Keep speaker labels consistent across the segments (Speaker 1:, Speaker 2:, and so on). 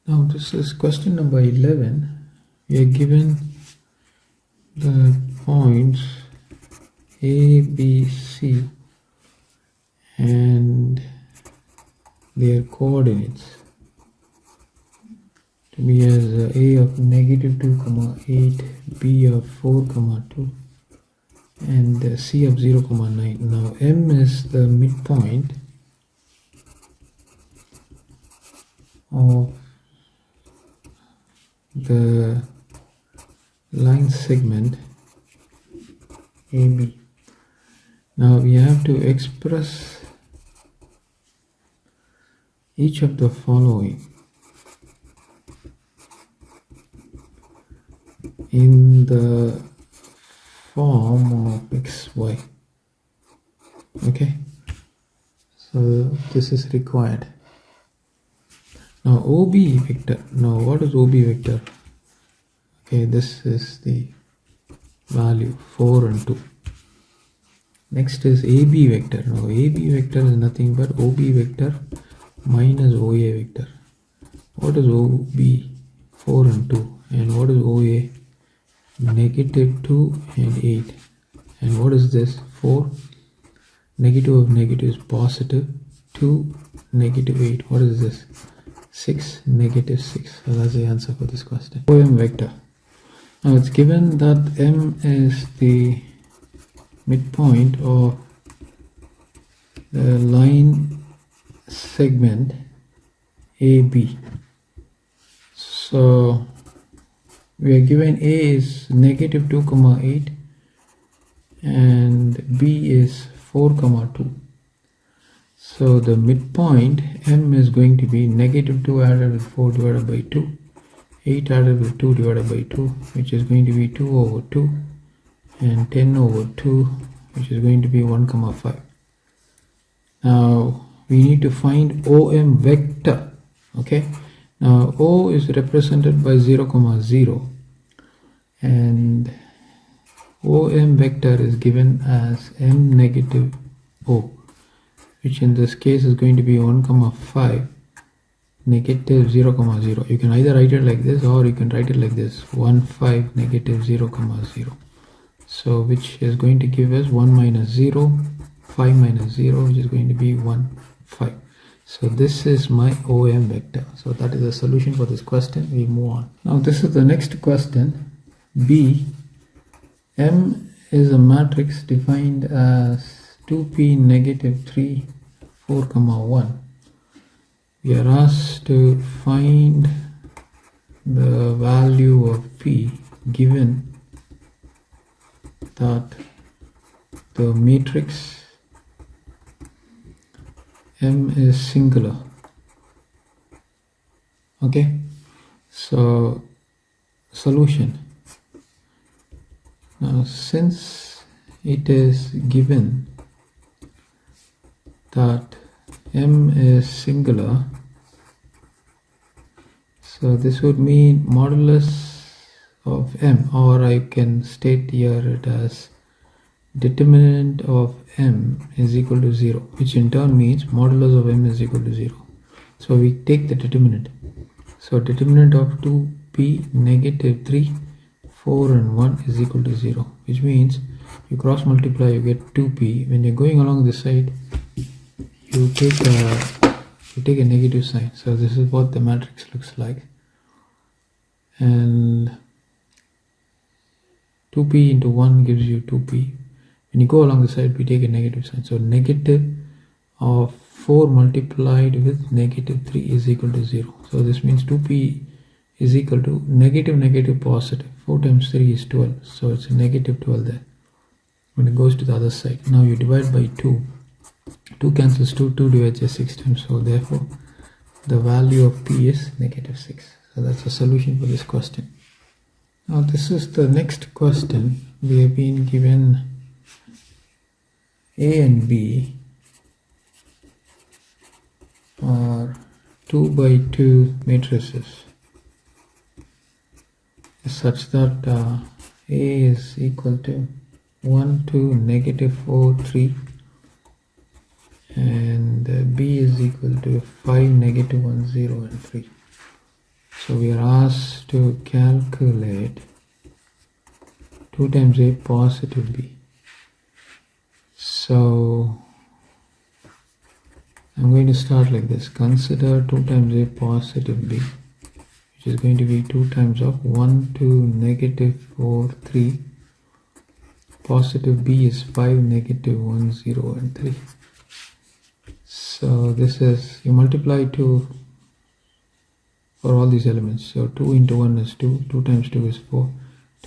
Speaker 1: Now this is question number 11. We are given the points A, B, C and their coordinates to be as A of negative 2, 8, B of 4, 2 and C of 0, 9. Now M is the midpoint of the line segment AB. Now we have to express each of the following in the form of xy. Okay, so this is required. Now OB vector. Now what is OB vector? Okay, this is the value 4 and 2. Next is AB vector. Now AB vector is nothing but OB vector minus OA vector. What is OB? 4 and 2. And what is OA? Negative 2 and 8. And what is this? 4. Negative of negative is positive. 2, negative 8. What is this? 6, negative 6. So that's the answer for this question. OM vector. Now it's given that M is the midpoint of the line segment AB. So we are given A is negative 2, 8 and B is 4, 2. So the midpoint M is going to be negative 2 added with 4 divided by 2, 8 added with 2 divided by 2, which is going to be 2 over 2, and 10 over 2, which is going to be 1, 5. Now we need to find OM vector. Okay, now O is represented by 0, 0, and OM vector is given as M negative O, which in this case is going to be 1, 5, negative 0, 0. You can either write it like this or you can write it like this, 1, 5, negative 0, 0. So which is going to give us 1 minus 0, 5 minus 0, which is going to be 1, 5. So this is my OM vector. So that is the solution for this question. We move on. Now this is the next question. B. M is a matrix defined as 2p negative 3, 4, 1. We are asked to find the value of P given that the matrix M is singular. Okay, so solution. Now since it is given that M is singular, so this would mean modulus of M, or I can state here it as determinant of M is equal to 0, which in turn means modulus of M is equal to 0. So we take the determinant. So determinant of 2p negative 3, 4 and 1 is equal to 0, which means you cross multiply, you get 2p. When you're going along this side, you take a negative sign. So this is what the matrix looks like, and 2p into 1 gives you 2p. When you go along the side, we take a negative sign. So negative of 4 multiplied with negative 3 is equal to 0. So this means 2p is equal to negative positive. 4 times 3 is 12. So it's a negative 12 there. When it goes to the other side, now you divide by 2. 2 cancels 2, 2 divides by 6 times. So therefore the value of P is negative 6. So that's the solution for this question. Now this is the next question. We have been given A and B are 2 by 2 matrices such that A is equal to 1, 2, negative 4, 3 and B is equal to 5, negative 1, 0 and 3. So we are asked to calculate 2 times A positive B. So I'm going to start like this. Consider 2 times A positive B, which is going to be 2 times of 1, 2, negative 4, 3. Positive B is 5, negative 1, 0, and 3. So this is, you multiply 2 for all these elements. So 2 into 1 is 2, 2 times 2 is 4,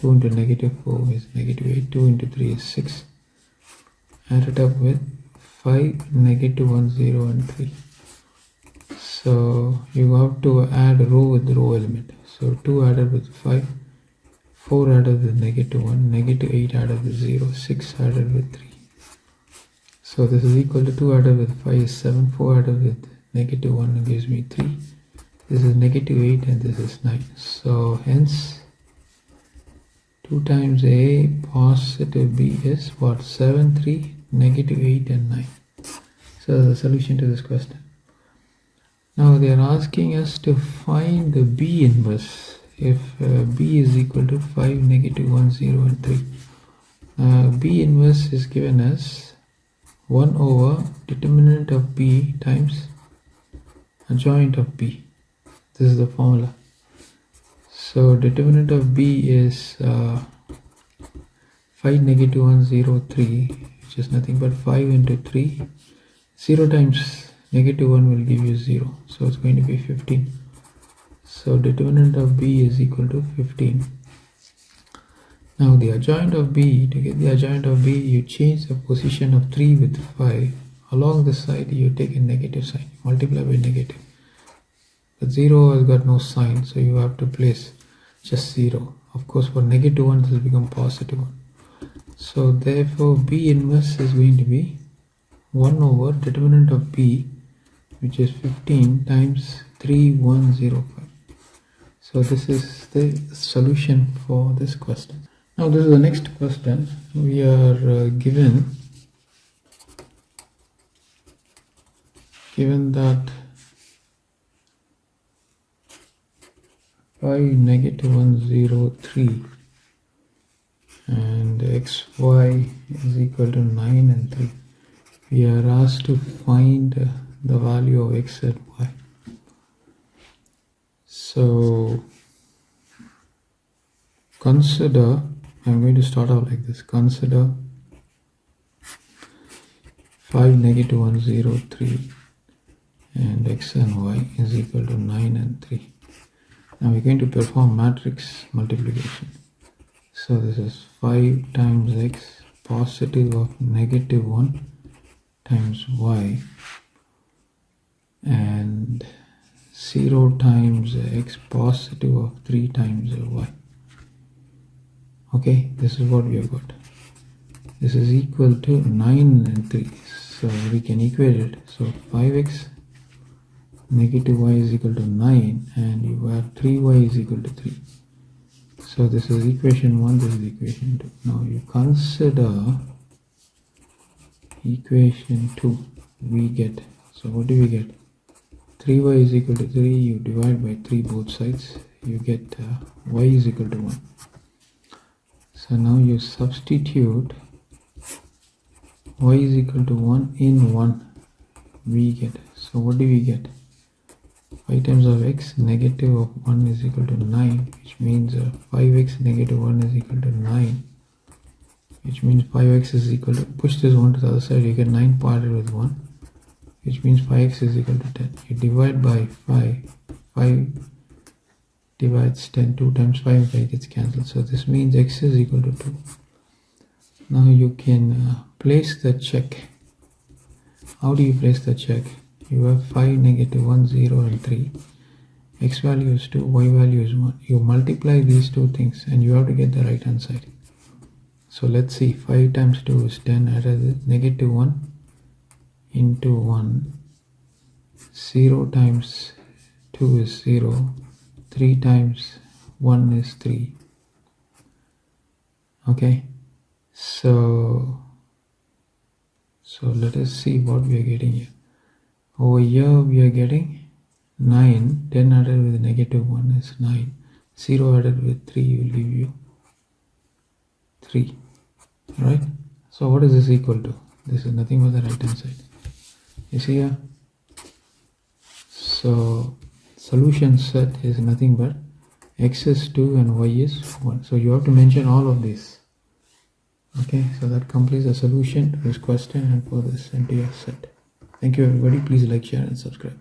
Speaker 1: 2 into negative 4 is negative 8, 2 into 3 is 6. Add it up with 5, negative 1, 0, and 3. So you have to add row with row element. So 2 added with 5, 4 added with negative 1, negative 8 added with 0, 6 added with 3. So this is equal to 2 added with 5 is 7, 4 added with negative 1 gives me 3. This is negative 8 and this is 9. So hence 2 times A positive B is what? 7, 3, negative 8 and 9. So the solution to this question. Now they are asking us to find the B inverse if B is equal to 5, negative 1, 0 and 3. B inverse is given as 1 over determinant of B times adjoint of B. This is the formula. So determinant of B is 5, negative 1, 0, 3, which is nothing but 5 into 3. 0 times negative 1 will give you 0. So it's going to be 15. So determinant of B is equal to 15. Now the adjoint of B, to get the adjoint of B, you change the position of 3 with 5. Along the side you take a negative sign, multiply by negative. But 0 has got no sign, so you have to place just 0. Of course for negative 1 this will become positive 1. So therefore B inverse is going to be 1 over determinant of B, which is 15 times 3105. So this is the solution for this question. Now this is the next question. We are given that 5, negative 1, 0, 3 and xy is equal to 9 and 3. We are asked to find the value of x and y. So consider, I'm going to start out like this. Consider 5, negative 1, 0, 3 and x and y is equal to 9 and 3. Now we're going to perform matrix multiplication. So this is 5 times x positive of negative 1 times y and 0 times x positive of 3 times y. Okay, this is what we have got. This is equal to 9 and 3. So we can equate it. So 5x negative y is equal to 9 and you have 3y is equal to 3. So this is equation 1, this is equation 2. Now you consider equation 2. We get, so what do we get? 3y is equal to 3, you divide by 3 both sides, you get y is equal to 1. So now you substitute y is equal to 1 in 1, we get, so what do we get? 5 times of x, negative of 1 is equal to 9, which means 5x negative 1 is equal to 9, which means 5x is equal to, push this 1 to the other side, you get 9 parted with 1, which means 5x is equal to 10. You divide by 5, 5 divides 10, 2 times 5, 5 gets cancelled, so this means x is equal to 2. Now you can place the check. How do you place the check? You have 5, negative 1, 0 and 3. X value is 2, y value is 1. You multiply these two things and you have to get the right hand side. So let's see, 5 times 2 is 10, added with negative 1 into 1. 0 times 2 is 0. 3 times 1 is 3. Okay, so let us see what we are getting here. Over here we are getting 9. 10 added with negative 1 is 9. 0 added with 3 will give you 3. Alright? So what is this equal to? This is nothing but the right hand side. You see here? So solution set is nothing but x is 2 and y is 1. So you have to mention all of this. Okay, so that completes the solution to this question and for this entire set. Thank you everybody. Please like, share and subscribe.